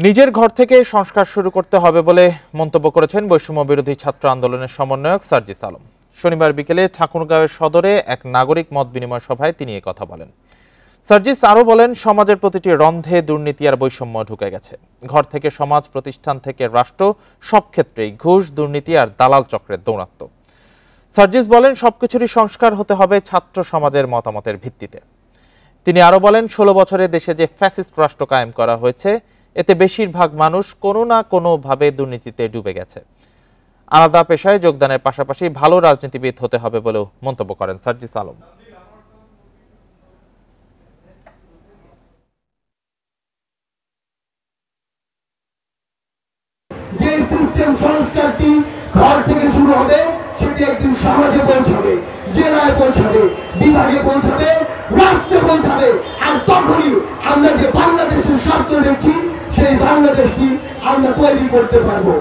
নিজের ঘর থেকে সংস্কার শুরু করতে হবে বলে মন্তব্য করেছেন বৈষম্য বিরোধী ছাত্র আন্দোলনের সমন্বয়ক সার্জিস আলম। শনিবার বিকেলে ঠাকুরগাঁওয়ের সদরে এক নাগরিক মত বিনিময় সভায় তিনি এই কথা বলেন। সার্জিস আরও বলেন, সমাজের প্রতিটি রন্ধে দুর্নীতি আর বৈষম্য ঢুকে গেছে। ঘর থেকে সমাজ, প্রতিষ্ঠান থেকে রাষ্ট্র, সব ক্ষেত্রেই ঘুষ, দুর্নীতি আর দালাল চক্রের দৌরাত্ম্য। সার্জিস বলেন, সবকিছুরই সংস্কার হতে হবে ছাত্র সমাজের মতামতের ভিত্তিতে। তিনি আরও বলেন, 16 বছরে দেশে যে ফ্যাসিস্ট রাষ্ট্র কায়েম করা হয়েছে, এতে বেশিরভাগ মানুষ কোনো না কোনোভাবে দুর্নীতিতে ডুবে গেছে। আলাদা পেশায় যোগদানের পাশাপাশি ভালো রাজনীতিবিদ হতে হবে বলেও মন্তব্য করেন সার্জিস আলম। যে সিস্টেম সংস্কারটি ঘর থেকে শুরু হবে, সেটি একদিন সমাজে পৌঁছাবে, জেলায় পৌঁছাবে, বিভাগে পৌঁছাবে, রাষ্ট্রে পৌঁছাবে। আর তখনই আমরা যে বাংলাদেশের স্বপ্ন দেখছি, সেই বাংলাদেশটি আমরা তৈরি করতে পারবো।